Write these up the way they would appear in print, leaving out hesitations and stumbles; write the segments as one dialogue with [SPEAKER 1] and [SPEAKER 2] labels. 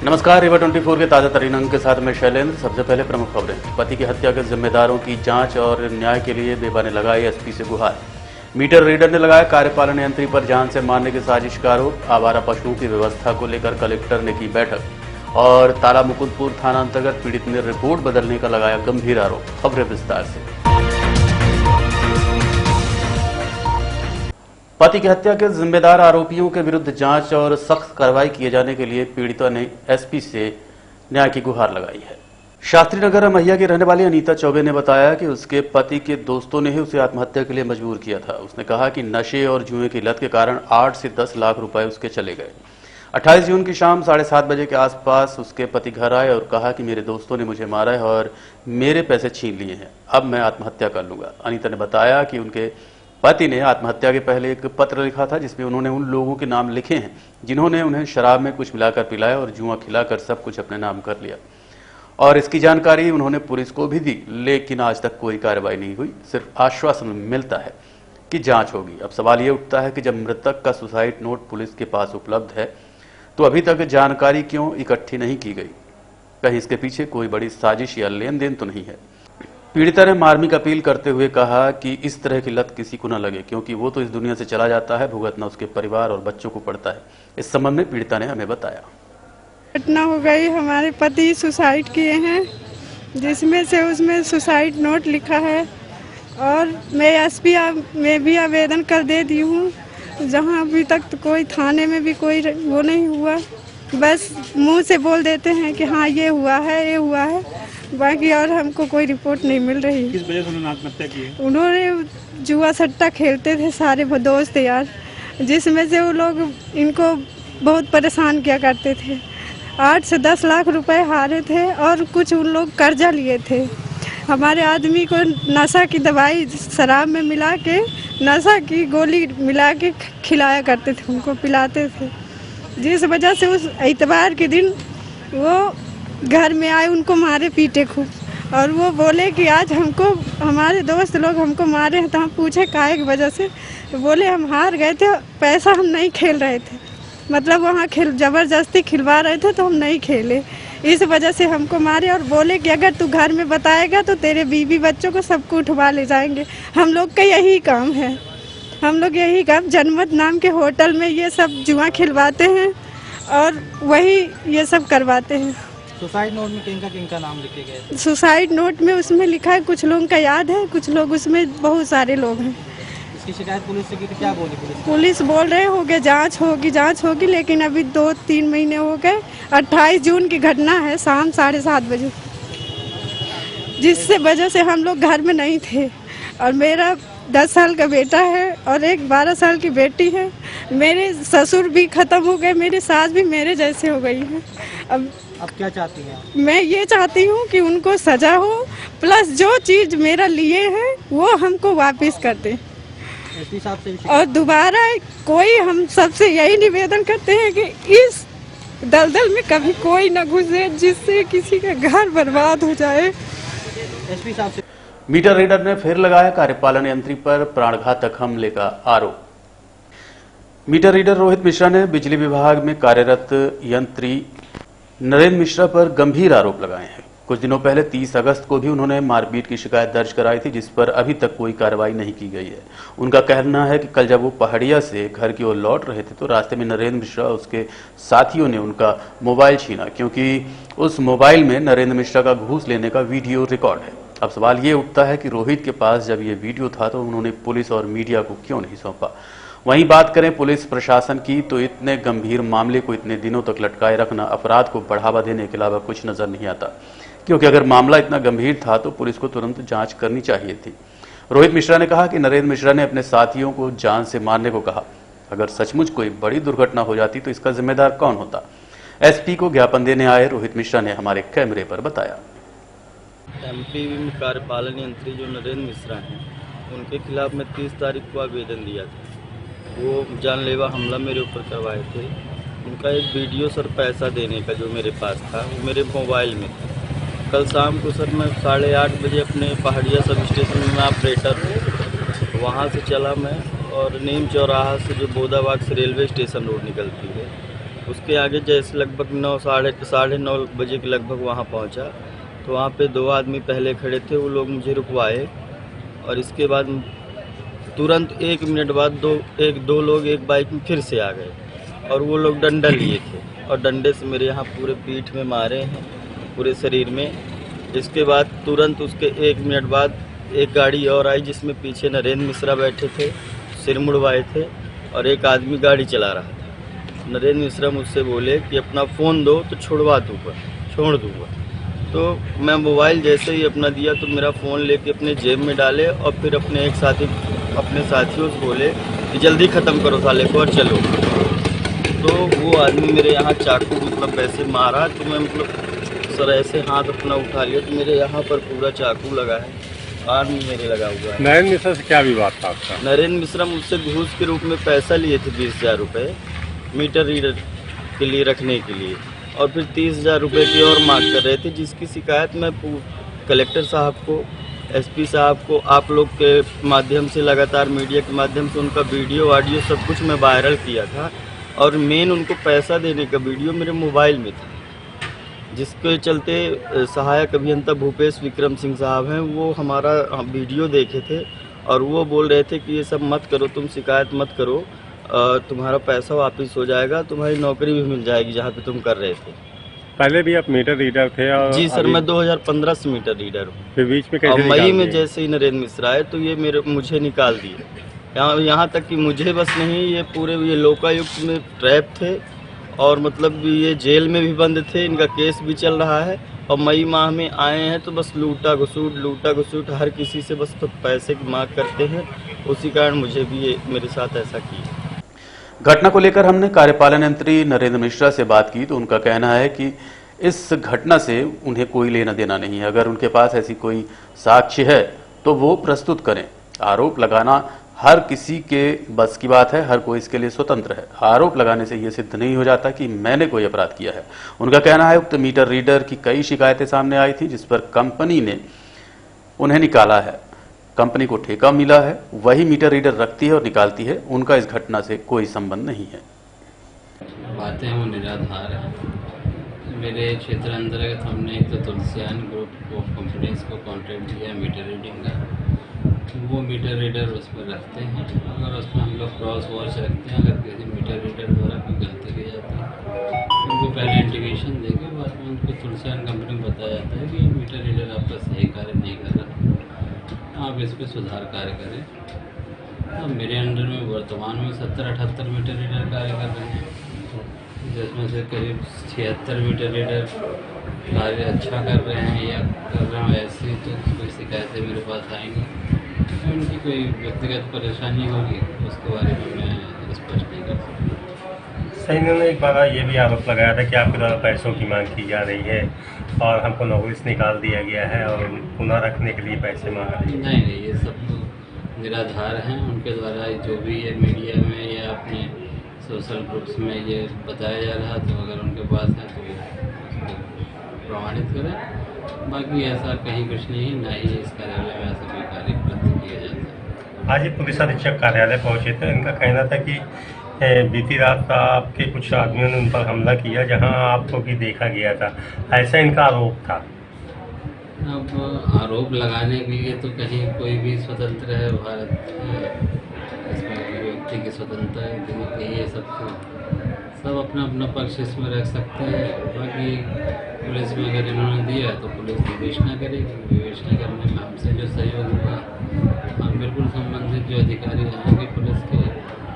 [SPEAKER 1] नमस्कार, रिवर 24 के ताजा तरीन अंक के साथ मैं शैलेंद्र। सबसे पहले प्रमुख खबरें। पति की हत्या के जिम्मेदारों की जांच और न्याय के लिए बेबा ने लगाई एसपी से गुहार। मीटर रीडर ने लगाया कार्यपालन यंत्री पर जान से मारने की साजिश का आरोप। आवारा पशुओं की व्यवस्था को लेकर कलेक्टर ने की बैठक। और ताला मुकुंदपुर थाना अंतर्गत पीड़ित ने रिपोर्ट बदलने का लगाया गंभीर आरोप। खबरें विस्तार से। पति की हत्या के जिम्मेदार आरोपियों के विरुद्ध जांच और सख्त कार्रवाई किए जाने के लिए पीड़िता ने एसपी से न्याय की गुहार लगाई है। शास्त्री नगर मैया की रहने वाली अनीता चौबे ने बताया कि उसके पति के दोस्तों ने ही उसे आत्महत्या के लिए मजबूर किया था। उसने कहा कि नशे और जुए की लत के कारण 8 से 10 लाख रुपए उसके चले गए। 28 जून की शाम 7:30 बजे के आसपास उसके पति घर आए और कहा कि मेरे दोस्तों ने मुझे मारा है और मेरे पैसे छीन लिए हैं, अब मैं आत्महत्या कर लूंगा। अनीता ने बताया कि उनके पति ने आत्महत्या के पहले एक पत्र लिखा था जिसमें उन्होंने उन लोगों के नाम लिखे हैं जिन्होंने उन्हें शराब में कुछ मिलाकर पिलाया और जुआ खिलाकर सब कुछ अपने नाम कर लिया। और इसकी जानकारी उन्होंने पुलिस को भी दी, लेकिन आज तक कोई कार्रवाई नहीं हुई। सिर्फ आश्वासन मिलता है कि जांच होगी। अब सवाल ये उठता है कि जब मृतक का सुसाइड नोट पुलिस के पास उपलब्ध है तो अभी तक जानकारी क्यों इकट्ठी नहीं की गई? कहीं इसके पीछे कोई बड़ी साजिश या लेन देन तो नहीं है? पीड़िता ने मार्मिक अपील करते हुए कहा कि इस तरह की लत किसी को न लगे, क्योंकि वो तो इस दुनिया से चला जाता है, भुगतना उसके परिवार और बच्चों को पड़ता है। इस संबंध में पीड़िता ने हमें बताया।
[SPEAKER 2] घटना हो गई, हमारे पति सुसाइड किए हैं, जिसमें से उसमें सुसाइड नोट लिखा है और मैं एसपी में भी आवेदन कर दे दी हूँ। जहाँ अभी तक तो कोई थाने में भी कोई वो नहीं हुआ, बस मुंह से बोल देते हैं कि हाँ ये हुआ है, ये हुआ है, बाकी और हमको कोई रिपोर्ट नहीं मिल रही।
[SPEAKER 3] किस वजह से उन्होंने आत्महत्या की है?
[SPEAKER 2] उन्होंने जुआ सट्टा खेलते थे सारे दोस्त यार, जिसमें से वो लोग इनको बहुत परेशान किया करते थे। 8 से 10 लाख रुपए हारे थे और कुछ उन लोग कर्जा लिए थे। हमारे आदमी को नशा की दवाई शराब में मिला के, नशा की गोली मिला के खिलाया करते थे, उनको पिलाते थे, जिस वजह से उस इतवार के दिन वो घर में आए, उनको मारे पीटे खूब। और वो बोले कि आज हमको हमारे दोस्त लोग हमको मारे हैं। तो हम पूछे काहे की वजह से, तो बोले हम हार गए थे, पैसा हम नहीं खेल रहे थे, मतलब वहाँ ज़बरदस्ती खिलवा रहे थे तो हम नहीं खेले, इस वजह से हमको मारे। और बोले कि अगर तू घर में बताएगा तो तेरे बीवी बच्चों को सबको उठवा ले जाएंगे। हम लोग का यही काम है, हम लोग यही काम जनमत नाम के होटल में ये सब जुआ खिलवाते हैं और वही ये सब करवाते हैं।
[SPEAKER 3] सुसाइड नोट में किनका नाम लिखे गए?
[SPEAKER 2] सुसाइड नोट में उसमें लिखा है, कुछ लोगों का याद है, कुछ लोग उसमें बहुत सारे लोग हैं।
[SPEAKER 3] इसकी शिकायत पुलिस से की तो क्या बोली पुलिस?
[SPEAKER 2] पुलिस बोल रहे होंगे जांच होगी, लेकिन अभी 2-3 महीने हो गए। 28 जून की घटना है, शाम 7:30 बजे, जिससे वजह से हम लोग घर में नहीं थे। और मेरा 10 साल का बेटा है और एक 12 साल की बेटी है। मेरे ससुर भी खत्म हो गए, मेरी सास भी मेरे जैसे हो गई है।
[SPEAKER 3] अब क्या चाहती हैं?
[SPEAKER 2] मैं ये चाहती हूँ कि उनको सजा हो, प्लस जो चीज़ मेरा लिए हैं वो हमको वापस कर दें।
[SPEAKER 3] एसपी साहब से
[SPEAKER 2] और दोबारा कोई, हम सबसे यही निवेदन करते हैं कि इस दलदल में कभी कोई न घुसे जिससे किसी का घर बर्बाद हो जाए।
[SPEAKER 3] एसपी साहब से।
[SPEAKER 1] मीटर रीडर ने फिर लगाया कार्यपालन यंत्री पर प्राणघातक हमले का आरोप। मीटर रीडर रोहित मिश्रा ने बिजली विभाग में कार्यरत यंत्री नरेंद्र मिश्रा पर गंभीर आरोप लगाए हैं। कुछ दिनों पहले 30 अगस्त को भी उन्होंने मारपीट की शिकायत दर्ज कराई थी, जिस पर अभी तक कोई कार्रवाई नहीं की गई है। उनका कहना है कि कल जब वो पहाड़िया से घर की ओर लौट रहे थे तो रास्ते में नरेंद्र मिश्रा और उसके साथियों ने उनका मोबाइल छीना, क्योंकि उस मोबाइल में नरेंद्र मिश्रा का घूस लेने का वीडियो रिकॉर्ड है। अब सवाल ये उठता है कि रोहित के पास जब ये वीडियो था तो उन्होंने पुलिस और मीडिया को क्यों नहीं सौंपा? वहीं बात करें पुलिस प्रशासन की तो इतने गंभीर मामले को इतने दिनों तक लटकाए रखना अपराध को बढ़ावा देने के अलावा कुछ नजर नहीं आता, क्योंकि अगर मामला इतना गंभीर था तो पुलिस को तुरंत जांच करनी चाहिए थी। रोहित मिश्रा ने कहा कि नरेंद्र मिश्रा ने अपने साथियों को जान से मारने को कहा। अगर सचमुच कोई बड़ी दुर्घटना हो जाती तो इसका जिम्मेदार कौन होता? एसपी को ज्ञापन देने आए रोहित मिश्रा ने हमारे कैमरे पर बताया।
[SPEAKER 4] एमपीवी में कार्यपालन यंत्री जो नरेंद्र मिश्रा हैं, उनके खिलाफ मैं 30 तारीख को आवेदन दिया था। वो जानलेवा हमला मेरे ऊपर करवाए थे। उनका एक वीडियो सर पैसा देने का जो मेरे पास था वो मेरे मोबाइल में था। कल शाम को सर मैं 8:30 बजे अपने पहाड़िया सब स्टेशन में ऑपरेटर हूँ, वहाँ से चला मैं और नीम चौराहा से जो बोदाबाग से रेलवे स्टेशन रोड निकलती है उसके आगे जैसे लगभग 9 साढ़े 9 बजे के लगभग वहाँ पहुँचा, तो वहाँ पे 2 आदमी पहले खड़े थे, वो लोग मुझे रुकवाए और इसके बाद तुरंत 1 मिनट बाद दो लोग एक बाइक में फिर से आ गए और वो लोग डंडा लिए थे और डंडे से मेरे यहाँ पूरे पीठ में मारे हैं, पूरे शरीर में। इसके बाद तुरंत उसके 1 मिनट बाद एक गाड़ी और आई जिसमें पीछे नरेंद्र मिश्रा बैठे थे, सिर मुड़वाए थे और एक आदमी गाड़ी चला रहा था। नरेंद्र मिश्रा मुझसे बोले कि अपना फ़ोन दो तो छोड़ दूँगा। तो मैं मोबाइल जैसे ही अपना दिया तो मेरा फ़ोन लेके अपने जेब में डाले और फिर अपने साथियों से बोले कि जल्दी ख़त्म करो साले को और चलो। तो वो आदमी मेरे यहाँ चाकू मतलब वैसे मारा, तो मैं मतलब सर ऐसे हाथ अपना उठा लिया तो मेरे यहाँ पर पूरा चाकू लगा है, कान में मेरे लगा हुआ है।
[SPEAKER 5] नरेंद्र मिश्रा से क्या विवाद था आपका?
[SPEAKER 4] नरेंद्र मिश्रा मुझसे घूस के रूप में पैसा लिए थे 20,000 रुपये मीटर रीडर के लिए रखने के लिए, और फिर 30,000 रुपये की और मांग कर रहे थे, जिसकी शिकायत मैं कलेक्टर साहब को, एसपी साहब को, आप लोग के माध्यम से, लगातार मीडिया के माध्यम से उनका वीडियो ऑडियो सब कुछ मैं वायरल किया था। और मेन उनको पैसा देने का वीडियो मेरे मोबाइल में था, जिसके चलते सहायक अभियंता भूपेश विक्रम सिंह साहब हैं, वो हमारा वीडियो देखे थे और वो बोल रहे थे कि ये सब मत करो, तुम शिकायत मत करो, तुम्हारा पैसा वापस हो जाएगा, तुम्हारी नौकरी भी मिल जाएगी जहाँ पे तुम कर रहे थे।
[SPEAKER 5] पहले भी आप मीटर रीडर थे? और
[SPEAKER 4] जी सर, मैं 2015 से मीटर रीडर हूँ।
[SPEAKER 5] फिर बीच में
[SPEAKER 4] और
[SPEAKER 5] कैसे
[SPEAKER 4] मई में
[SPEAKER 5] दिए?
[SPEAKER 4] जैसे ही नरेंद्र मिश्रा आए तो ये मुझे निकाल दिए। यहाँ तक कि मुझे बस नहीं, ये पूरे ये लोकायुक्त में ट्रैप थे और मतलब ये जेल में भी बंद थे, इनका केस भी चल रहा है और मई माह में आए हैं तो बस लूटा घुसूट हर किसी से बस तो पैसे की मांग करते हैं। उसी कारण मुझे भी ये मेरे साथ ऐसा किया।
[SPEAKER 1] घटना को लेकर हमने कार्यपालन यंत्री नरेंद्र मिश्रा से बात की तो उनका कहना है कि इस घटना से उन्हें कोई लेना देना नहीं है। अगर उनके पास ऐसी कोई साक्ष्य है तो वो प्रस्तुत करें। आरोप लगाना हर किसी के बस की बात है, हर कोई इसके लिए स्वतंत्र है। आरोप लगाने से यह सिद्ध नहीं हो जाता कि मैंने कोई अपराध किया है। उनका कहना है उक्त मीटर रीडर की कई शिकायतें सामने आई थी जिस पर कंपनी ने उन्हें निकाला है। कंपनी को ठेका मिला है, वही मीटर रीडर रखती है और निकालती है। उनका इस घटना से कोई संबंध नहीं है।
[SPEAKER 6] बातें वो निराधार हैं। मेरे क्षेत्र अंतर्गत हमने एक तो तुलसियान ग्रुप ऑफ कंपनीज को कॉन्ट्रैक्ट दिया है मीटर रीडिंग का। वो मीटर रीडर उसमें रखते हैं, अगर उसमें हम लोग क्रॉस वॉच रखते हैं, अगर किसी मीटर रीडर द्वारा कोई गलती की जाती है उनको पहले इंडिकेशन देके बाद में उनको तुलसियान कंपनी को बताया जाता है कि मीटर रीडर आपका सही कार्य नहीं कर रहा, आप इस पर सुधार कार्य करें। अब मेरे अंडर में वर्तमान में 70-78 मीटर रीडर कार्य कर रहे हैं, जिसमें से करीब 76 मीटर रीडर कार्य अच्छा कर रहे हैं या कर रहे हैं। ऐसी तो कोई शिकायतें मेरे पास आएंगी, उनकी कोई व्यक्तिगत परेशानी होगी उसके बारे में मैं स्पष्ट नहीं कर सकता।
[SPEAKER 5] सही, इन्होंने एक बार ये भी आरोप लगाया था कि आपके द्वारा पैसों की मांग की जा रही है और हमको नौकरी से निकाल दिया गया है और पुनः रखने के लिए पैसे मांग रही है।
[SPEAKER 6] नहीं, ये सब तो निराधार हैं। उनके द्वारा जो भी ये मीडिया में या अपने सोशल ग्रुप्स में ये बताया जा रहा, तो अगर उनके पास है तो उसको प्रमाणित करें। बाकी ऐसा कहीं कुछ नहीं है, ना ही इस कार्यालय में ऐसा कोई कार्य प्रस्तुत किया जाता है।
[SPEAKER 5] आज ये पुलिस अधीक्षक कार्यालय पहुंचे थे, इनका कहना था कि बीती रात आपके कुछ आदमियों ने उन पर हमला किया जहां आपको भी देखा गया था, ऐसा इनका आरोप था।
[SPEAKER 6] अब आरोप लगाने के लिए तो कहीं कोई भी स्वतंत्र है, भारत इसमें व्यक्ति की स्वतंत्रता है, ये सब अपना अपना पक्ष इसमें रख सकते हैं। बाकी पुलिस में अगर इन्होंने दिया तो पुलिस विवेचना करेगी, विवेचना करने में हमसे जो सहयोग होगा हम बिल्कुल संबंधित जो अधिकारी रहेंगे पुलिस के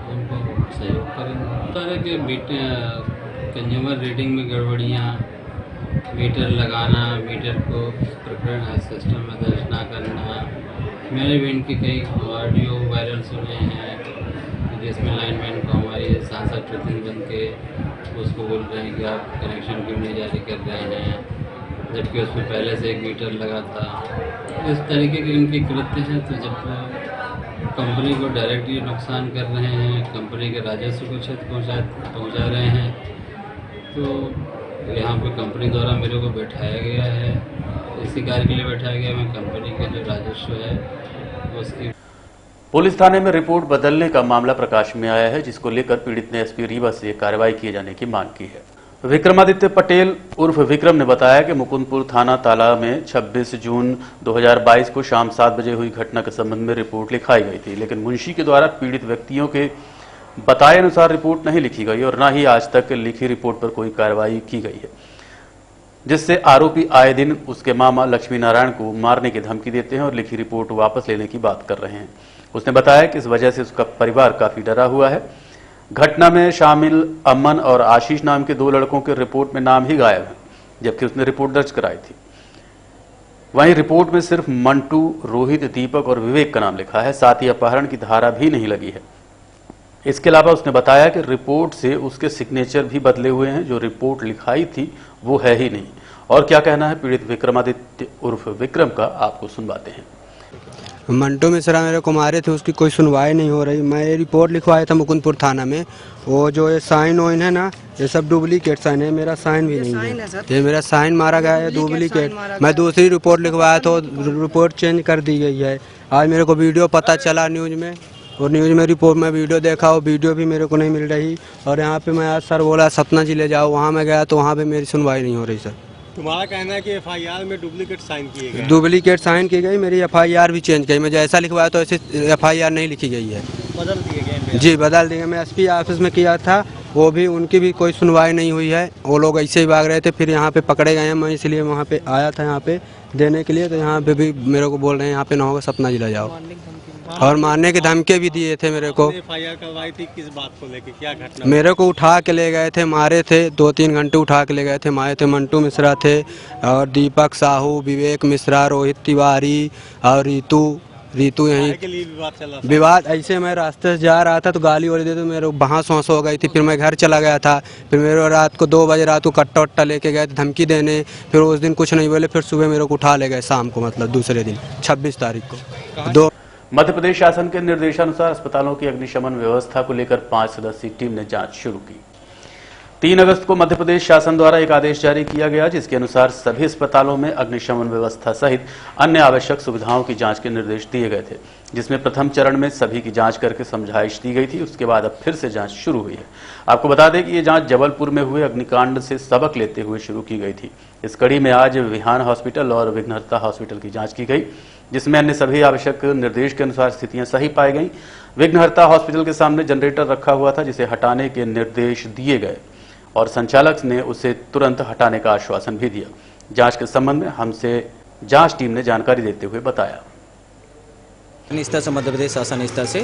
[SPEAKER 6] उनको सहयोग करेंगे। तरह के कंज्यूमर रीडिंग में गड़बड़ियाँ, मीटर लगाना, मीटर को प्रकरण सिस्टम में दर्ज ना करना, मैंने भी इनके कई ऑडियो वायरल सुने हैं जिसमें लाइनमैन को हमारे सांसद प्रतिनिधि बन के उसको बोल रहे हैं कि आप कनेक्शन क्यों नहीं जारी कर रहे हैं, जबकि उसमें पहले से एक मीटर लगा था। इस तरीके के इनके कृत्य हैं। तो जब कंपनी को डायरेक्टली नुकसान कर रहे हैं, कंपनी के राजस्व को क्षति पहुँचा रहे हैं, तो यहाँ पे कंपनी द्वारा मेरे को बैठाया गया है, इसी कार्य के लिए बैठाया गया। मैं कंपनी के जो राजस्व है उसकी
[SPEAKER 1] पुलिस थाने में रिपोर्ट बदलने का मामला प्रकाश में आया है, जिसको लेकर पीड़ित ने एसपी रीवा से कार्रवाई किए जाने की मांग की है। विक्रमादित्य पटेल उर्फ विक्रम ने बताया कि मुकुंदपुर थाना ताला में 26 जून 2022 को शाम 7 बजे हुई घटना के संबंध में रिपोर्ट लिखाई गई थी, लेकिन मुंशी के द्वारा पीड़ित व्यक्तियों के बताए अनुसार रिपोर्ट नहीं लिखी गई और न ही आज तक लिखी रिपोर्ट पर कोई कार्रवाई की गई है, जिससे आरोपी आए दिन उसके मामा लक्ष्मी नारायण को मारने की धमकी देते हैं और लिखी रिपोर्ट वापस लेने की बात कर रहे हैं। उसने बताया कि इस वजह से उसका परिवार काफी डरा हुआ है। घटना में शामिल अमन और आशीष नाम के 2 लड़कों के रिपोर्ट में नाम ही गायब है, जबकि उसने रिपोर्ट दर्ज कराई थी। वहीं रिपोर्ट में सिर्फ मंटू, रोहित, दीपक और विवेक का नाम लिखा है, साथ ही अपहरण की धारा भी नहीं लगी है। इसके अलावा उसने बताया कि रिपोर्ट से उसके सिग्नेचर भी बदले हुए हैं, जो रिपोर्ट लिखाई थी वो है ही नहीं। और क्या कहना है पीड़ित विक्रमादित्य उर्फ विक्रम का, आपको सुनवाते हैं।
[SPEAKER 7] मंटू मिश्रा मेरे को मारे थे, उसकी कोई सुनवाई नहीं हो रही। मैं ये रिपोर्ट लिखवाया था मुकुंदपुर थाना में। वो जो ये साइन वाइन है ना, ये सब डुप्लीकेट साइन है, मेरा साइन भी नहीं है। ये मेरा साइन मारा गया है डुप्लीकेट। मैं दूसरी रिपोर्ट लिखवाया तो रिपोर्ट चेंज कर दी गई है। आज मेरे को वीडियो पता चला न्यूज़ में, और न्यूज़ में रिपोर्ट में वीडियो देखा, वो वीडियो भी मेरे को नहीं मिल रही। और यहाँ पे मैं आज सर बोला सतना जिले जाओ, वहाँ मैं गया तो वहाँ पे मेरी सुनवाई नहीं हो रही सर।
[SPEAKER 5] तुम्हारा कहना है कि एफआईआर में डुप्लीकेट साइन किए गए?
[SPEAKER 7] डुप्लीकेट साइन की गई, मेरी एफआईआर भी चेंज की। मैं जैसा लिखवाया तो ऐसे एफआईआर नहीं लिखी गई है,
[SPEAKER 3] बदल दिए गए?
[SPEAKER 7] जी बदल दिए। मैं एसपी ऑफिस में किया था, वो भी उनकी भी कोई सुनवाई नहीं हुई है। वो लोग ऐसे ही भाग रहे थे, फिर यहाँ पे पकड़े गए हैं। मैं इसलिए वहाँ पे आया था यहाँ पे देने के लिए, तो यहाँ पे भी मेरे को बोल रहे हैं यहाँ पे ना होगा सतना जिला जाओ, और मारने की धमकी भी दिए थे मेरे को।
[SPEAKER 5] एफआईआर करवाई थी किस बात को लेकर, क्या घटना?
[SPEAKER 7] मेरे को उठा के ले गए थे, मारे थे, 2-3 घंटे उठा के ले गए थे। मारे थे मंटू मिश्रा थे, और दीपक साहू, विवेक मिश्रा, रोहित तिवारी और रीतू यहीं
[SPEAKER 5] के लिए विवाद चला था?
[SPEAKER 7] विवाद ऐसे मैं रास्ते से जा रहा था तो गाली वाली दे तो मेरे बहास वहां हो गई थी। फिर मैं घर चला गया था। फिर मेरे रात को 2 बजे रात को कट्टा वट्टा लेके गए धमकी देने। फिर उस दिन कुछ नहीं बोले, फिर सुबह मेरे को उठा ले गए शाम को, मतलब दूसरे दिन 26 तारीख को।
[SPEAKER 1] मध्य प्रदेश शासन के निर्देशानुसार अस्पतालों की अग्निशमन व्यवस्था को लेकर 5 सदस्यीय टीम ने जांच शुरू की। 3 अगस्त को मध्य प्रदेश शासन द्वारा एक आदेश जारी किया गया, जिसके अनुसार सभी अस्पतालों में अग्निशमन व्यवस्था सहित अन्य आवश्यक सुविधाओं की जांच के निर्देश दिए गए थे, जिसमें प्रथम चरण में सभी की जांच करके समझाइश दी गई थी। उसके बाद अब फिर से जांच शुरू हुई है। आपको बता दें कि ये जांच जबलपुर में हुए अग्निकांड से सबक लेते हुए शुरू की गई थी। इस कड़ी में आज विहान हॉस्पिटल और विघ्नहर्ता हॉस्पिटल की जांच की गई, जिसमें अन्य सभी आवश्यक निर्देश के अनुसार स्थितियां सही पाई गई। विघ्नहर्ता हॉस्पिटल के सामने जनरेटर रखा हुआ था, जिसे हटाने के निर्देश दिए गए और संचालक ने उसे तुरंत हटाने का आश्वासन भी दिया। जांच के संबंध में हमसे जांच टीम ने जानकारी देते हुए बताया।
[SPEAKER 8] स्तर से मध्य प्रदेश शासन स्तर से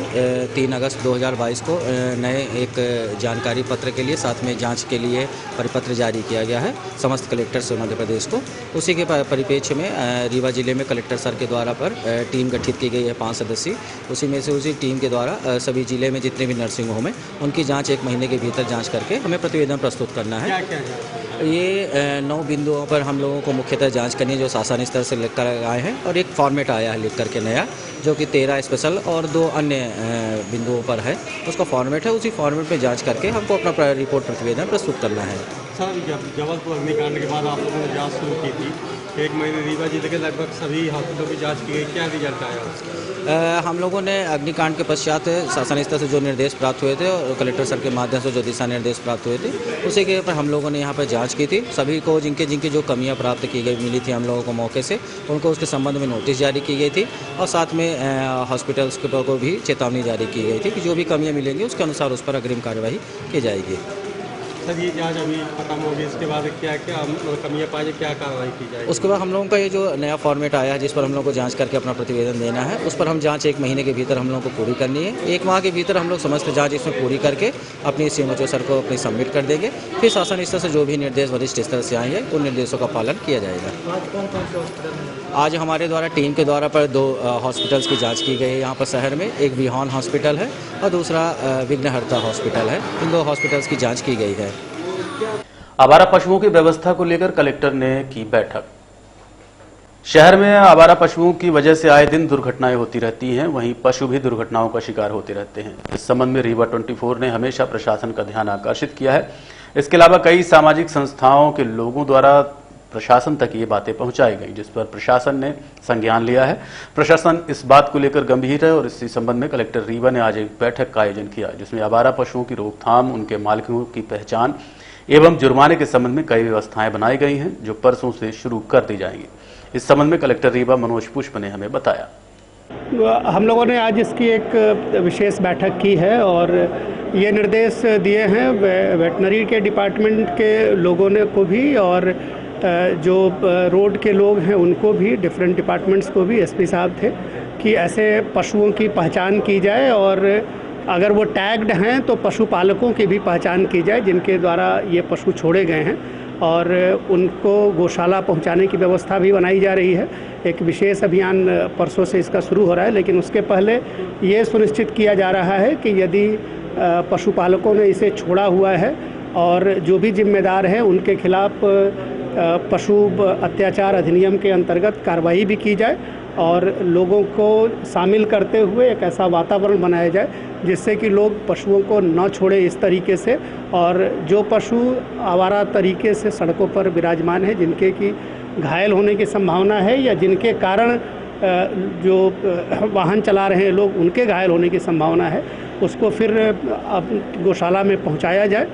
[SPEAKER 8] 3 अगस्त 2022 को नए एक जानकारी पत्र के लिए, साथ में जांच के लिए परिपत्र जारी किया गया है समस्त कलेक्टर से मध्य प्रदेश को। उसी के परिप्रेक्ष्य में रीवा जिले में कलेक्टर सर के द्वारा पर टीम गठित की गई है 5 सदस्यीय। उसी में से उसी टीम के द्वारा सभी जिले में जितने भी नर्सिंग होम है उनकी जाँच 1 महीने के भीतर जाँच करके हमें प्रतिवेदन प्रस्तुत करना है। ये 9 बिंदुओं पर हम लोगों को मुख्यतः जांच करनी है, जो शासन स्तर से लिख कर आए हैं, और एक फॉर्मेट आया है लिख करके नया, जो कि 13 स्पेशल और 2 अन्य बिंदुओं पर है। उसका फॉर्मेट है, उसी फॉर्मेट में जांच करके हमको अपना रिपोर्ट प्रतिवेदन प्रस्तुत करना है।
[SPEAKER 5] सर, जबलपुर अग्निकांड के बाद आप लोगों ने जाँच शुरू की थी, 1 महीने रीवा जिले के लगभग सभी हॉस्पिटलों की जाँच की गई, क्या रिजल्ट आया?
[SPEAKER 8] हम लोगों ने अग्निकांड के पश्चात शासन स्तर से जो निर्देश प्राप्त हुए थे और कलेक्टर सर के माध्यम से जो दिशा निर्देश प्राप्त हुए थे, उसी के ऊपर हम लोगों ने यहाँ पर जांच की थी। सभी को जिनकी जो कमियां प्राप्त की गई मिली थी हम लोगों को मौके से, उनको उसके संबंध में नोटिस जारी की गई थी, और साथ में हॉस्पिटल्स को भी चेतावनी जारी की गई थी कि जो भी कमियाँ मिलेंगी उसके अनुसार उस पर अग्रिम कार्यवाही की जाएगी।
[SPEAKER 5] सर, ये जांच अभी खत्म होगी, इसके बाद क्या क्या कमियां पाई, क्या कार्रवाई की जाएगी?
[SPEAKER 8] उसके बाद हम लोगों का ये जो नया फॉर्मेट आया है, जिस पर हम लोग को जांच करके अपना प्रतिवेदन देना है, उस पर हम जांच 1 महीने के भीतर हम लोगों को पूरी करनी है। 1 माह के भीतर हम लोग समस्त जांच इसमें पूरी करके अपनी CMO सर को अपनी सबमिट कर देंगे। फिर शासन स्तर से जो भी निर्देश वरिष्ठ स्तर से आए हैं उन निर्देशों का पालन किया जाएगा।
[SPEAKER 3] आज कौन-कौन से हॉस्पिटल में?
[SPEAKER 8] आज हमारे द्वारा टीम के द्वारा पर 2 हॉस्पिटल्स की जाँच की गई है यहाँ पर शहर में। एक विहान हॉस्पिटल है और दूसरा विघ्नहर्ता हॉस्पिटल है। इन 2 हॉस्पिटल्स की जाँच की गई है।
[SPEAKER 1] आवारा पशुओं की व्यवस्था को लेकर कलेक्टर ने की बैठक। शहर में आवारा पशुओं की वजह से आए दिन दुर्घटनाएं होती रहती हैं, वहीं पशु भी दुर्घटनाओं का शिकार होते रहते हैं। इस संबंध में रीवा 24 ने हमेशा प्रशासन का ध्यान आकर्षित किया है। इसके अलावा कई सामाजिक संस्थाओं के लोगों द्वारा प्रशासन तक ये बातें पहुंचाई गई, जिस पर प्रशासन ने संज्ञान लिया है। प्रशासन इस बात को लेकर गंभीर है और इसी संबंध में कलेक्टर रीवा ने आज एक बैठक का आयोजन किया, जिसमें आवारा पशुओं की रोकथाम, उनके मालिकों की पहचान एवं जुर्माने के संबंध में कई व्यवस्थाएं बनाई गई हैं, जो परसों से शुरू कर दी जाएंगी। इस संबंध में कलेक्टर रीवा मनोज पुष्प ने हमें बताया।
[SPEAKER 9] हम लोगों ने आज इसकी एक विशेष बैठक की है और ये निर्देश दिए हैं वेटनरी के डिपार्टमेंट के लोगों ने को भी और जो रोड के लोग हैं उनको भी, डिफरेंट डिपार्टमेंट्स को भी, एसपी साहब थे, कि ऐसे पशुओं की पहचान की जाए और अगर वो टैग्ड हैं तो पशुपालकों की भी पहचान की जाए जिनके द्वारा ये पशु छोड़े गए हैं और उनको गौशाला पहुंचाने की व्यवस्था भी बनाई जा रही है। एक विशेष अभियान परसों से इसका शुरू हो रहा है, लेकिन उसके पहले ये सुनिश्चित किया जा रहा है कि यदि पशुपालकों ने इसे छोड़ा हुआ है और जो भी जिम्मेदार हैं उनके खिलाफ पशु अत्याचार अधिनियम के अंतर्गत कार्रवाई भी की जाए और लोगों को शामिल करते हुए एक ऐसा वातावरण बनाया जाए जिससे कि लोग पशुओं को न छोड़े इस तरीके से, और जो पशु आवारा तरीके से सड़कों पर विराजमान है, जिनके की घायल होने की संभावना है या जिनके कारण जो वाहन चला रहे हैं लोग उनके घायल होने की संभावना है, उसको फिर गौशाला में पहुंचाया जाए।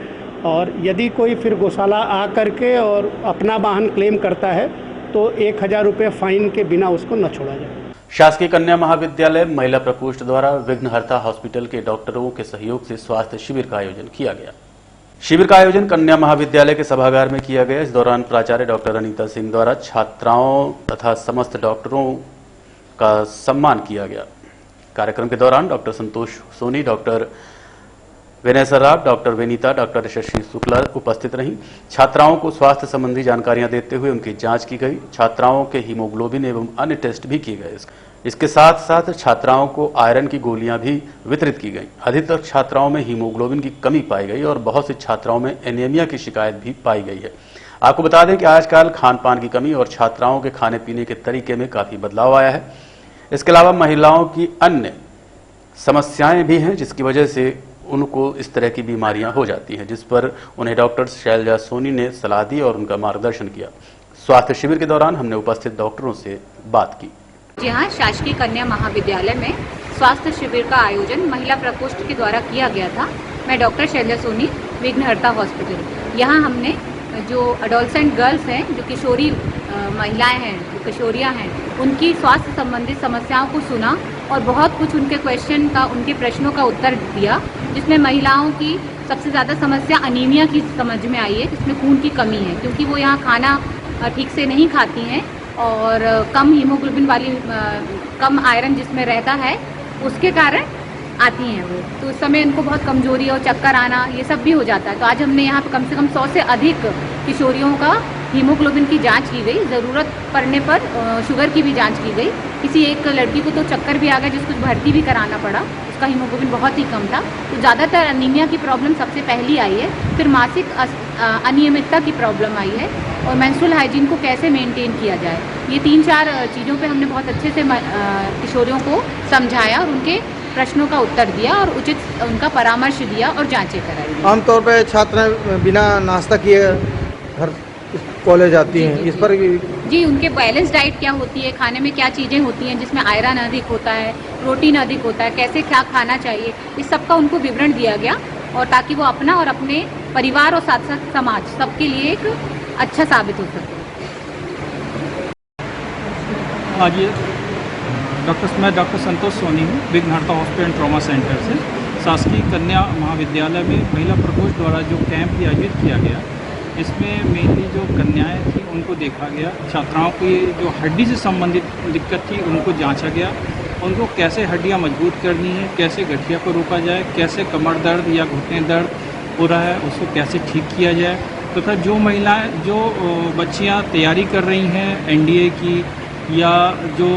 [SPEAKER 9] और यदि कोई फिर गौशाला आ करके और अपना वाहन क्लेम करता है तो 1000 रुपये फाइन के बिना उसको न छोड़ा जाए।
[SPEAKER 1] शासकीय कन्या महाविद्यालय महिला प्रकोष्ठ द्वारा विघ्नहर्ता हॉस्पिटल के डॉक्टरों के सहयोग से स्वास्थ्य शिविर का आयोजन किया गया। शिविर का आयोजन कन्या महाविद्यालय के सभागार में किया गया। इस दौरान प्राचार्य डॉक्टर अनीता सिंह द्वारा छात्राओं तथा समस्त डॉक्टरों का सम्मान किया गया। कार्यक्रम के दौरान डॉक्टर संतोष सोनी, डॉक्टर विनय सराफ, डॉक्टर विनीता, डॉक्टर यशस्वी शुक्ला उपस्थित रहीं। छात्राओं को स्वास्थ्य संबंधी जानकारियां देते हुए उनकी जांच की गई। छात्राओं के हीमोग्लोबिन एवं अन्य टेस्ट भी किए गए। इसके साथ साथ छात्राओं को आयरन की गोलियां भी वितरित की गई। अधिकतर छात्राओं में हीमोग्लोबिन की कमी पाई गई और बहुत सी छात्राओं में एनीमिया की शिकायत भी पाई गई है। आपको बता दें कि आजकल खान पान की कमी और छात्राओं के खाने पीने के तरीके में काफी बदलाव आया है। इसके अलावा महिलाओं की अन्य समस्याएं भी हैं, जिसकी वजह से उनको इस तरह की बीमारियां हो जाती हैं, जिस पर उन्हें डॉक्टर शैलजा सोनी ने सलाह दी और उनका मार्गदर्शन किया। स्वास्थ्य शिविर के दौरान हमने उपस्थित डॉक्टरों से बात की।
[SPEAKER 10] जी हाँ, शासकीय कन्या महाविद्यालय में स्वास्थ्य शिविर का आयोजन महिला प्रकोष्ठ के द्वारा किया गया था। मैं डॉक्टर शैलजा सोनी, विघ्नहर्ता हॉस्पिटल। यहाँ हमने जो अडोलसेंट गर्ल्स हैं, जो किशोरी महिलाएं हैं, जो किशोरियाँ हैं, उनकी स्वास्थ्य संबंधित समस्याओं को सुना और बहुत कुछ उनके उनके प्रश्नों का उत्तर दिया, जिसमें महिलाओं की सबसे ज़्यादा समस्या अनीमिया की समझ में आई है, जिसमें खून की कमी है, क्योंकि वो यहाँ खाना ठीक से नहीं खाती हैं और कम हीमोग्लोबिन वाली कम आयरन जिसमें रहता है उसके कारण आती हैं वो, तो उस समय उनको बहुत कमजोरी और चक्कर आना ये सब भी हो जाता है। तो आज हमने यहाँ पर कम से कम 100 से अधिक किशोरियों का हीमोग्लोबिन की जांच की गई। ज़रूरत पड़ने पर शुगर की भी जांच की गई। किसी एक लड़की को तो चक्कर भी आ गया, जिसको भर्ती भी कराना पड़ा, उसका हीमोग्लोबिन बहुत ही कम था। तो ज़्यादातर अनीमिया की प्रॉब्लम सबसे पहली आई है, फिर मासिक अनियमितता की प्रॉब्लम आई है और मेंस्ट्रुअल हाइजीन को कैसे मेंटेन किया जाए। ये 3-4 चीज़ों पे हमने बहुत अच्छे से किशोरियों को समझाया और उनके प्रश्नों का उत्तर दिया और उचित उनका परामर्श दिया और जांचें कराई।
[SPEAKER 3] आमतौर पर छात्राएं बिना नाश्ता किए घर कॉलेज आती हैं, इस पर
[SPEAKER 10] जी उनके बैलेंस डाइट क्या होती है, खाने में क्या चीज़ें होती हैं जिसमें आयरन अधिक होता है, प्रोटीन अधिक होता है, कैसे क्या खाना चाहिए, इस सब का उनको विवरण दिया गया और ताकि वो अपना और अपने परिवार और साथ साथ समाज सबके लिए एक अच्छा साबित हो सके।
[SPEAKER 11] आज मैं डॉक्टर संतोष सोनी हूँ, विघ्नहर्ता हॉस्पिटल एंड ट्रॉमा सेंटर से। शासकीय कन्या महाविद्यालय में महिला प्रकोष्ठ द्वारा जो कैंप आयोजित किया गया, इसमें मेनली जो कन्याएं थी उनको देखा गया। छात्राओं की जो हड्डी से संबंधित दिक्कत थी उनको जांचा गया, उनको कैसे हड्डियां मजबूत करनी है, कैसे गठिया को रोका जाए, कैसे कमर दर्द या घुटने दर्द हो रहा है उसको कैसे ठीक किया जाए, तथा जो महिलाएं जो बच्चियां तैयारी कर रही हैं एनडीए की या जो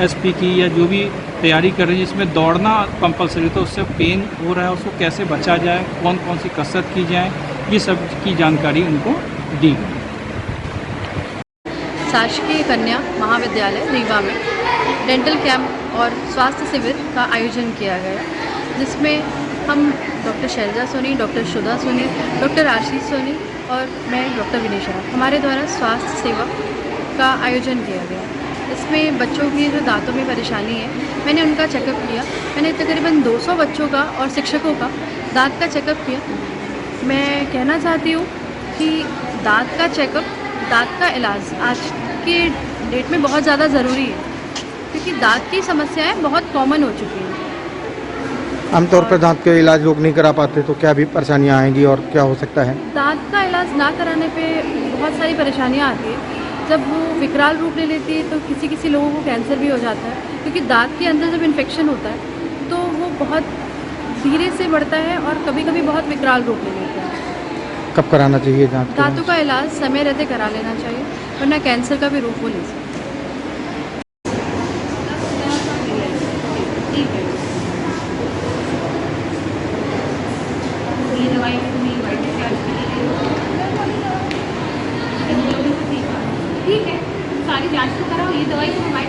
[SPEAKER 11] एसपी की या जो भी तैयारी कर रही है जिसमें दौड़ना कंपलसरी, तो उससे पेन हो रहा है उसको कैसे बचा जाए, कौन कौन सी कसरत की जाए, ये सब की जानकारी उनको दी गई।
[SPEAKER 12] शासकीय कन्या महाविद्यालय रीवा में डेंटल कैंप और स्वास्थ्य शिविर का आयोजन किया गया, जिसमें हम डॉक्टर शैलजा सोनी, डॉक्टर शुदा सोनी, डॉक्टर आशीष सोनी और मैं डॉक्टर विनेशा, हमारे द्वारा स्वास्थ्य सेवा का आयोजन किया गया। इसमें बच्चों की जो दांतों में परेशानी है, मैंने उनका चेकअप किया। मैंने तकरीबन 200 बच्चों का और शिक्षकों का दांत का चेकअप किया। मैं कहना चाहती हूँ कि दांत का चेकअप, दांत का इलाज आज के डेट में बहुत ज़्यादा ज़रूरी है, क्योंकि दांत की समस्याएं बहुत कॉमन हो चुकी हैं।
[SPEAKER 3] आमतौर पर दांत के इलाज लोग नहीं करा पाते, तो क्या भी परेशानियां आएंगी और क्या हो सकता है?
[SPEAKER 12] दांत का इलाज ना कराने पे बहुत सारी परेशानियां आती है। जब वो विकराल रूप ले लेती है तो किसी लोगों को कैंसर भी हो जाता है, क्योंकि दांत के अंदर जब इन्फेक्शन होता है तो वो बहुत धीरे से बढ़ता है और कभी कभी बहुत विकराल रूप ले लेता है।
[SPEAKER 3] कब कराना चाहिए
[SPEAKER 12] दांतों का इलाज समय रहते करा लेना चाहिए, वरना कैंसर का भी रूप वो ले सकता है।
[SPEAKER 10] ठीक है, सारी जांच तो कराओ, ये दवाई तो हमारे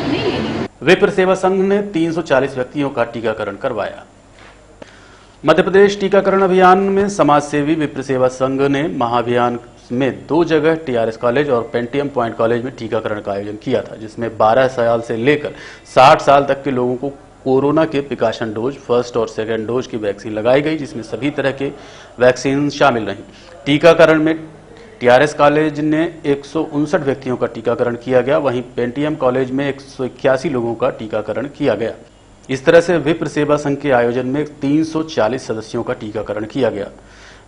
[SPEAKER 10] नहीं लेनी।
[SPEAKER 1] विप्र सेवा संघ ने 340 व्यक्तियों का टीकाकरण करवाया। मध्य प्रदेश टीकाकरण अभियान में समाजसेवी विप्र सेवा संघ ने महाअभियान में 2 जगह टीआरएस कॉलेज और पेंटियम पॉइंट कॉलेज में टीकाकरण का आयोजन किया था, जिसमें 12 साल से लेकर 60 साल तक के लोगों को कोरोना के प्रिकॉशन डोज, फर्स्ट और सेकेंड डोज की वैक्सीन लगाई गई, जिसमें सभी तरह के वैक्सीन शामिल रहीं। टीकाकरण में टीआरएस कॉलेज ने 159 व्यक्तियों का टीकाकरण किया गया, वहीं पेंटियम कॉलेज में 181 लोगों का टीकाकरण किया गया। इस तरह से विप्र सेवा संघ के आयोजन में 340 सदस्यों का टीकाकरण किया गया।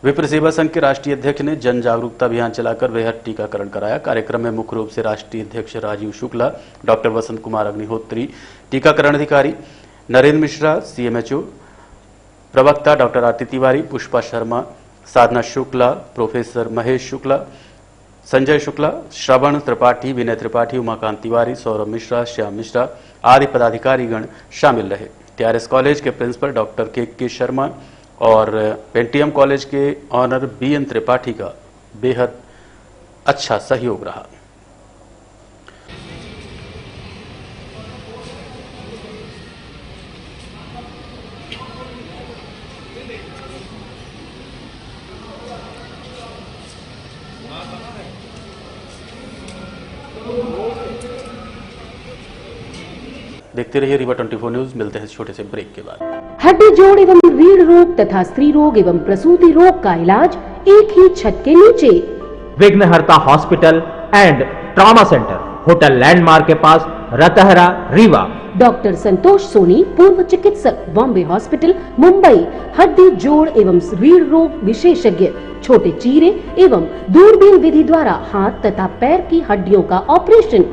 [SPEAKER 1] विप्र सेवा संघ के राष्ट्रीय अध्यक्ष ने जन जागरूकता अभियान चलाकर बेहद टीकाकरण कराया। कार्यक्रम में मुख्य रूप से राष्ट्रीय अध्यक्ष राजीव शुक्ला, डॉक्टर वसंत कुमार अग्निहोत्री, टीकाकरण अधिकारी नरेंद्र मिश्रा, सीएमएचओ प्रवक्ता डॉक्टर आरती तिवारी, पुष्पा शर्मा, साधना शुक्ला, प्रोफेसर महेश शुक्ला, संजय शुक्ला, श्रवण त्रिपाठी, विनय त्रिपाठी, उमाकांत तिवारी, सौरभ मिश्रा, श्याम मिश्रा आदि पदाधिकारीगण शामिल रहे। टीआरएस कॉलेज के प्रिंसिपल डॉक्टर के शर्मा और पेंटियम कॉलेज के ऑनर बीएन त्रिपाठी का बेहद अच्छा सहयोग रहा। देखते रहिए रीवा 24 न्यूज। मिलते हैं इस छोटे से ब्रेक के बाद।
[SPEAKER 13] हड्डी जोड़ एवं रीढ़ रोग तथा स्त्री रोग एवं प्रसूति रोग का इलाज एक ही छत के नीचे।
[SPEAKER 14] विघ्नहर्ता hospital and trauma centre, hotel landmark के पास, रतहरा, रीवा।
[SPEAKER 13] डॉक्टर संतोष सोनी, पूर्व चिकित्सक, बॉम्बे हॉस्पिटल, मुंबई। हड्डी जोड़ एवं रीढ़ रोग विशेषज्ञ, छोटे चीरे एवं दूरबीन विधि द्वारा हाथ तथा पैर की हड्डियों का ऑपरेशन।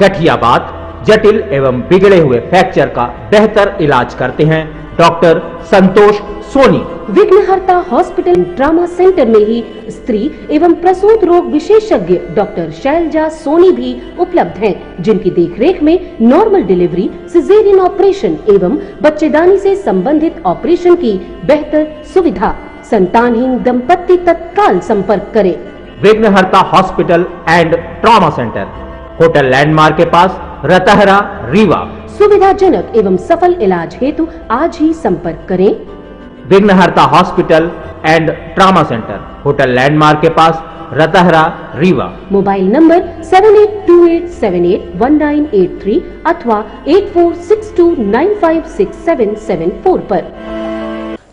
[SPEAKER 14] गठियाबात, जटिल एवं बिगड़े हुए फ्रैक्चर का बेहतर इलाज करते हैं डॉक्टर संतोष सोनी।
[SPEAKER 13] विघ्नहर्ता हॉस्पिटल ट्रॉमा सेंटर में ही स्त्री एवं प्रसूत रोग विशेषज्ञ डॉक्टर शैलजा सोनी भी उपलब्ध हैं, जिनकी देखरेख में नॉर्मल डिलीवरी, सिजेरियन ऑपरेशन एवं बच्चेदानी से संबंधित ऑपरेशन की बेहतर सुविधा। संतानहीन दंपत्ति तत्काल संपर्क करें।
[SPEAKER 14] विघ्नहर्ता hospital and trauma centre, hotel landmark के पास, रतहरा, रीवा।
[SPEAKER 13] सुविधाजनक एवं सफल इलाज हेतु आज ही संपर्क करें।
[SPEAKER 14] विघ्नहर्ता hospital and trauma centre, hotel landmark के पास, रतहरा, रीवा।
[SPEAKER 13] मोबाइल नंबर 7828781983 अथवा 8462956774 पर।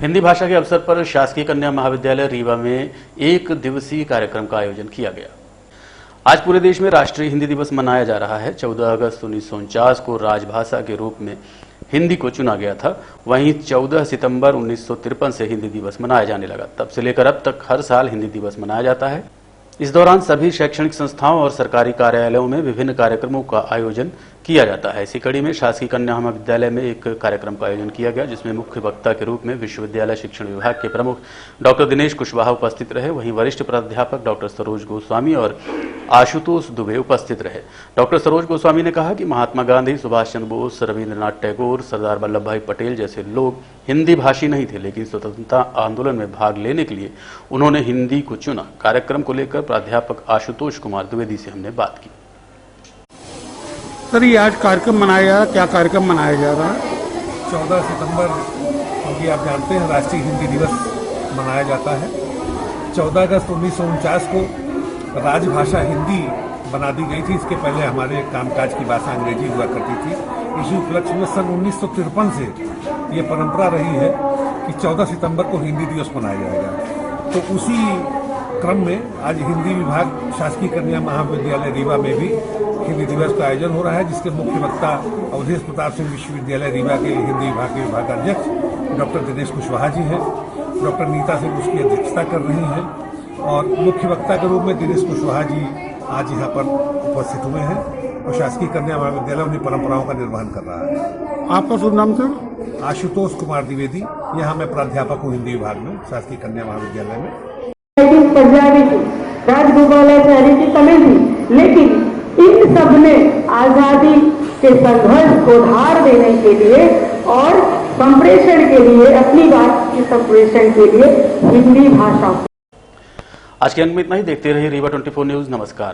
[SPEAKER 1] हिंदी भाषा के अवसर पर शासकीय कन्या महाविद्यालय रीवा में 1 दिवसीय कार्यक्रम का आयोजन किया गया। आज पूरे देश में राष्ट्रीय हिंदी दिवस मनाया जा रहा है। 14 अगस्त 1949 को राजभाषा के रूप में हिंदी को चुना गया था। वहीं 14 सितंबर 1953 से हिंदी दिवस मनाया जाने लगा। तब से लेकर अब तक हर साल हिंदी दिवस मनाया जाता है। इस दौरान सभी शैक्षणिक संस्थाओं और सरकारी कार्यालयों में विभिन्न कार्यक्रमों का आयोजन किया जाता है। इसी कड़ी में शासकीय कन्या महाविद्यालय में एक कार्यक्रम का आयोजन किया गया, जिसमें मुख्य वक्ता के रूप में विश्वविद्यालय शिक्षण विभाग के प्रमुख डॉक्टर दिनेश कुशवाहा उपस्थित रहे। वहीं वरिष्ठ प्राध्यापक डॉक्टर सरोज गोस्वामी और आशुतोष दुबे उपस्थित रहे। डॉक्टर सरोज गोस्वामी ने कहा कि महात्मा गांधी, सुभाष चंद्र बोस, रविंद्रनाथ टैगोर, सरदार वल्लभ भाई पटेल जैसे लोग हिंदी भाषी नहीं थे, लेकिन स्वतंत्रता आंदोलन में भाग लेने के लिए उन्होंने हिंदी को चुना। कार्यक्रम को लेकर प्राध्यापक आशुतोष कुमार द्विवेदी से हमने बात की।
[SPEAKER 15] सर, ये आज कार्यक्रम मनाया जा रहा है, क्या कार्यक्रम मनाया जा रहा है? 14 सितंबर क्योंकि आप जानते हैं राष्ट्रीय हिंदी दिवस मनाया जाता है। 14 अगस्त 1949 को राजभाषा हिंदी बना दी गई थी। इसके पहले हमारे कामकाज की भाषा अंग्रेजी हुआ करती थी। इसी उपलक्ष्य में सन 1953 से ये परंपरा रही है कि 14 सितंबर को हिंदी दिवस मनाया जाएगा। तो उसी क्रम में आज हिंदी विभाग शासकीय कन्या महाविद्यालय रीवा में भी हिंदी दिवस का आयोजन हो रहा है, जिसके मुख्य वक्ता अवधेश प्रताप सिंह विश्वविद्यालय रीवा के हिंदी विभाग के विभागाध्यक्ष डॉक्टर दिनेश कुशवाहा जी हैं। डॉक्टर नीता सिंह उसकी अध्यक्षता कर रही हैं और मुख्य वक्ता के रूप में दिनेश कुशवाहा जी आज यहाँ पर उपस्थित हुए हैं और शासकीय कन्या महाविद्यालय उन्हीं परंपराओं का निर्वहन कर रहा है।
[SPEAKER 16] आपका शुभ नाम सर?
[SPEAKER 15] आशुतोष कुमार द्विवेदी। यहाँ मैं प्राध्यापक हूँ हिंदी विभाग में शासकीय कन्या महाविद्यालय में।
[SPEAKER 17] पंजाबी थी, राजगोपाल थी, तमिल थी, लेकिन इन सब ने आजादी के संघर्ष को धार देने के लिए और संप्रेषण के लिए, अपनी बात के संप्रेषण के लिए हिंदी भाषा।
[SPEAKER 1] आज के अंक में इतना ही। देखते रहिए रीवा 24 न्यूज। नमस्कार।